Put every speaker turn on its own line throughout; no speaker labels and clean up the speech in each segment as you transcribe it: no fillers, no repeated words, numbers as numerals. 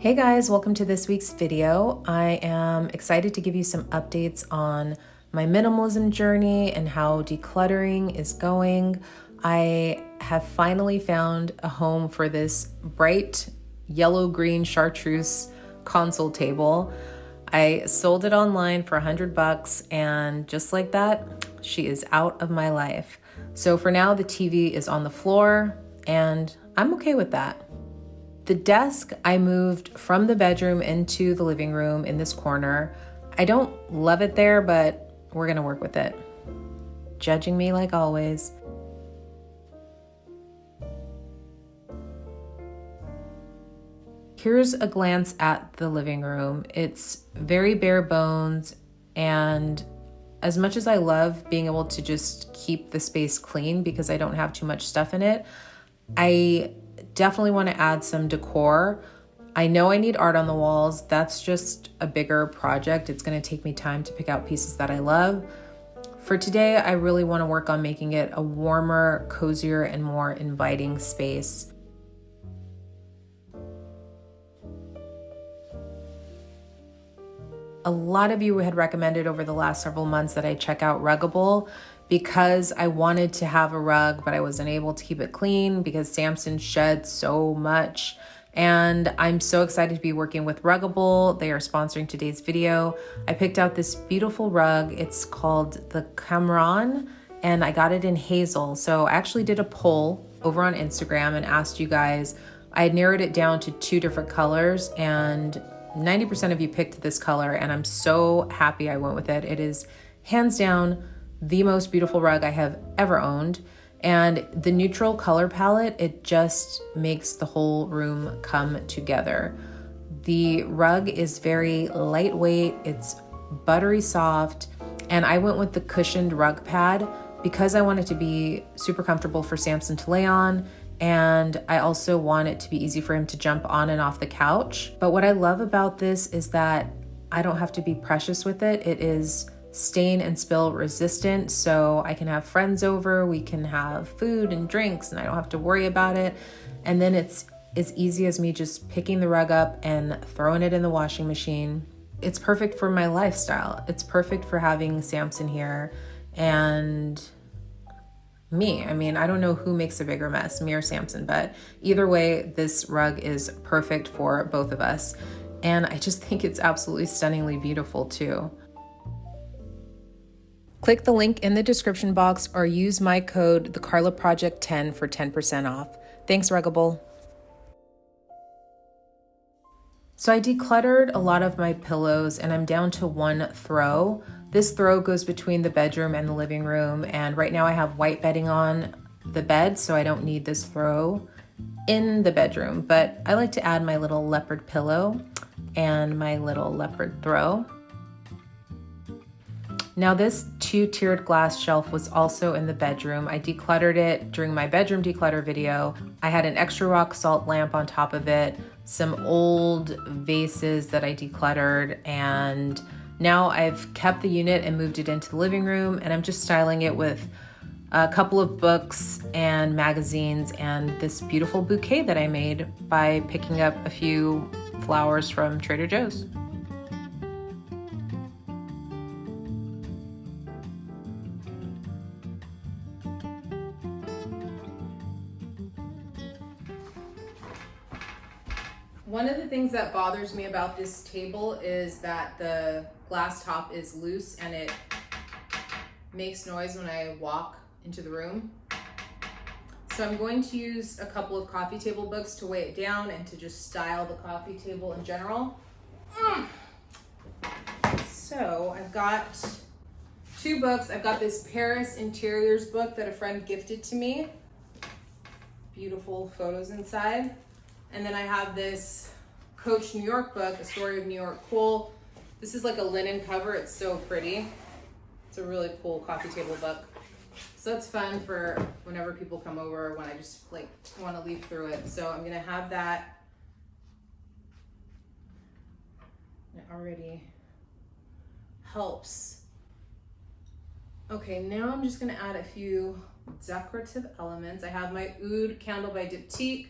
Hey guys, welcome to this week's video. I am excited to give you some updates on my minimalism journey and how decluttering is going. I have finally found a home for this bright yellow-green chartreuse console table. I sold it online for $100 and just like that, she is out of my life. So for now, the TV is on the floor and I'm okay with that. The desk, I moved from the bedroom into the living room in this corner. I don't love it there, but we're gonna work with it. Judging me like always. Here's a glance at the living room. It's very bare bones, and as much as I love being able to just keep the space clean because I don't have too much stuff in it, I definitely want to add some decor. I know I need art on the walls. That's just a bigger project. It's going to take me time to pick out pieces that I love. For today, I really want to work on making it a warmer, cozier, and more inviting space. A lot of you had recommended over the last several months that I check out Ruggable because I wanted to have a rug, but I wasn't able to keep it clean because Samson shed so much. And I'm so excited to be working with Ruggable. They are sponsoring today's video. I picked out this beautiful rug. It's called the Cameron, and I got it in hazel. So I actually did a poll over on Instagram and asked you guys. I had narrowed it down to 2 different colors, and 90% of you picked this color, and I'm so happy I went with it. It is hands down the most beautiful rug I have ever owned. And the neutral color palette, it just makes the whole room come together. The rug is very lightweight, it's buttery soft, and I went with the cushioned rug pad because I want it to be super comfortable for Samson to lay on. And I also want it to be easy for him to jump on and off the couch. But what I love about this is that I don't have to be precious with it. It is stain and spill resistant, so I can have friends over, we can have food and drinks, and I don't have to worry about it. And then it's as easy as me just picking the rug up and throwing it in the washing machine. It's perfect for my lifestyle. It's perfect for having Samson here and me. I mean, I don't know who makes a bigger mess, me or Samson, but either way, this rug is perfect for both of us. And I just think it's absolutely stunningly beautiful too. Click the link in the description box or use my code, the Carla Project 10 for 10% off. Thanks, Ruggable. So I decluttered a lot of my pillows and I'm down to one throw. This throw goes between the bedroom and the living room, and right now I have white bedding on the bed, so I don't need this throw in the bedroom, but I like to add my little leopard pillow and my little leopard throw. Now this 2-tiered glass shelf was also in the bedroom. I decluttered it during my bedroom declutter video. I had an extra rock salt lamp on top of it, some old vases that I decluttered, and now I've kept the unit and moved it into the living room, and I'm just styling it with a couple of books and magazines and this beautiful bouquet that I made by picking up a few flowers from Trader Joe's. One of the things that bothers me about this table is that the glass top is loose and it makes noise when I walk into the room. So I'm going to use a couple of coffee table books to weigh it down and to just style the coffee table in general. So I've got 2 books. I've got this Paris Interiors book that a friend gifted to me. Beautiful photos inside. And then I have this Coach New York book, A Story of New York Cool. This is like a linen cover. It's so pretty. It's a really cool coffee table book. So that's fun for whenever people come over, when I just like want to leaf through it. So I'm gonna have that. It already helps. Okay, now I'm just gonna add a few decorative elements. I have my Oud candle by Diptyque.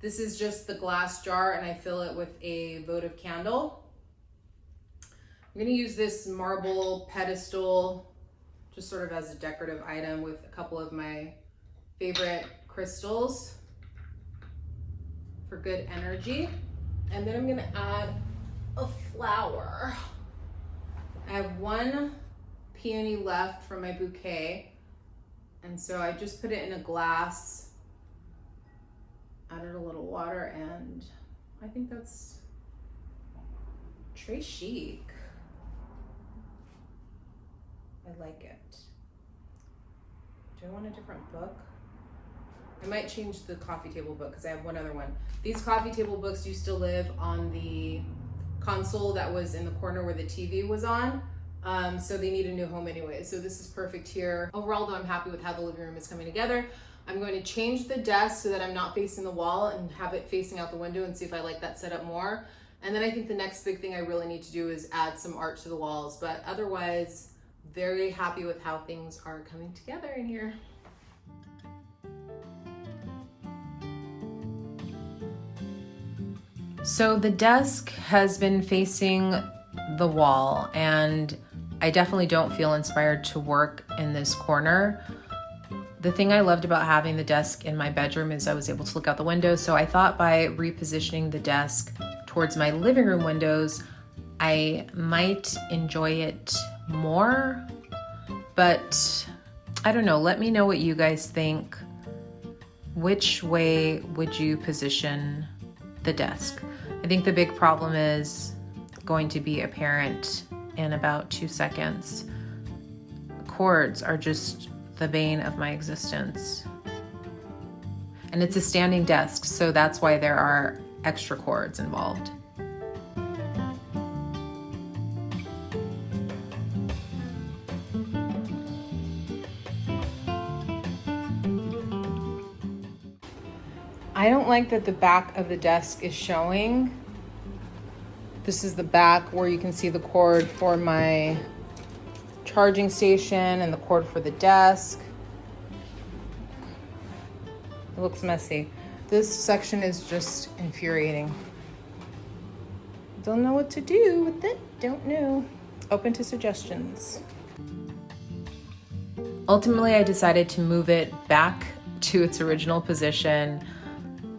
This is just the glass jar, and I fill it with a votive candle. I'm gonna use this marble pedestal just sort of as a decorative item with a couple of my favorite crystals for good energy. And then I'm gonna add a flower. I have one peony left from my bouquet, and so I just put it in a glass, added a little water, and I think that's très chic. I like it. Do I want a different book? I might change the coffee table book because I have one other one. These coffee table books used to live on the console that was in the corner where the TV was on. So they need a new home anyway. So this is perfect here. Overall though, I'm happy with how the living room is coming together. I'm going to change the desk so that I'm not facing the wall and have it facing out the window and see if I like that setup more. And then I think the next big thing I really need to do is add some art to the walls. But otherwise, very happy with how things are coming together in here. So the desk has been facing the wall, and I definitely don't feel inspired to work in this corner. The thing I loved about having the desk in my bedroom is I was able to look out the window. So I thought by repositioning the desk towards my living room windows, I might enjoy it more, but I don't know. Let me know what you guys think. Which way would you position the desk? I think the big problem is going to be apparent in about 2 seconds. Cords are just the bane of my existence. And it's a standing desk, so that's why there are extra cords involved. I don't like that the back of the desk is showing. This is the back where you can see the cord for my charging station and the cord for the desk. It looks messy. This section is just infuriating. Don't know what to do with it. Don't know. Open to suggestions. Ultimately, I decided to move it back to its original position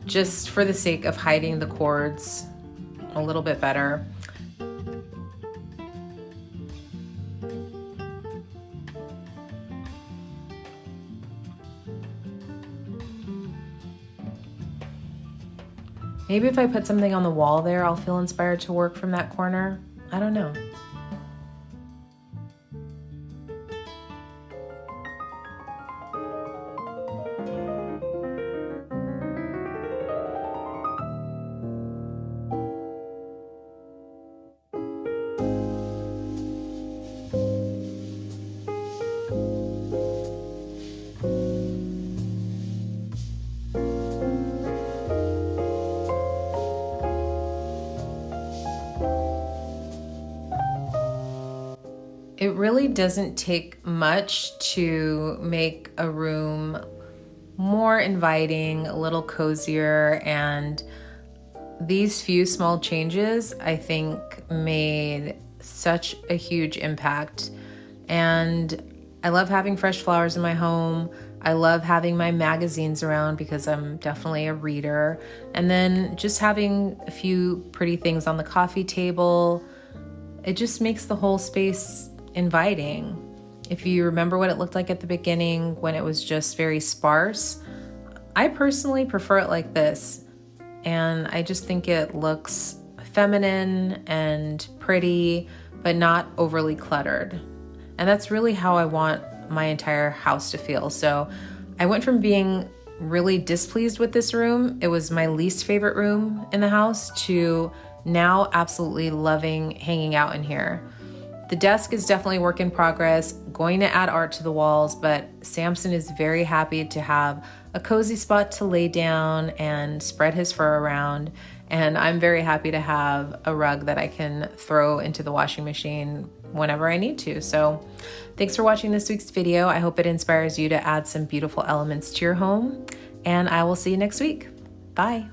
just for the sake of hiding the cords a little bit better. Maybe if I put something on the wall there, I'll feel inspired to work from that corner. I don't know. It really doesn't take much to make a room more inviting, a little cozier, and these few small changes, I think, made such a huge impact. And I love having fresh flowers in my home. I love having my magazines around because I'm definitely a reader. And then just having a few pretty things on the coffee table, it just makes the whole space inviting. If you remember what it looked like at the beginning when it was just very sparse, I personally prefer it like this. And I just think it looks feminine and pretty, but not overly cluttered. And that's really how I want my entire house to feel. So I went from being really displeased with this room, it was my least favorite room in the house, to now absolutely loving hanging out in here. The desk is definitely a work in progress, going to add art to the walls, but Samson is very happy to have a cozy spot to lay down and spread his fur around. And I'm very happy to have a rug that I can throw into the washing machine whenever I need to. So thanks for watching this week's video. I hope it inspires you to add some beautiful elements to your home, and I will see you next week. Bye.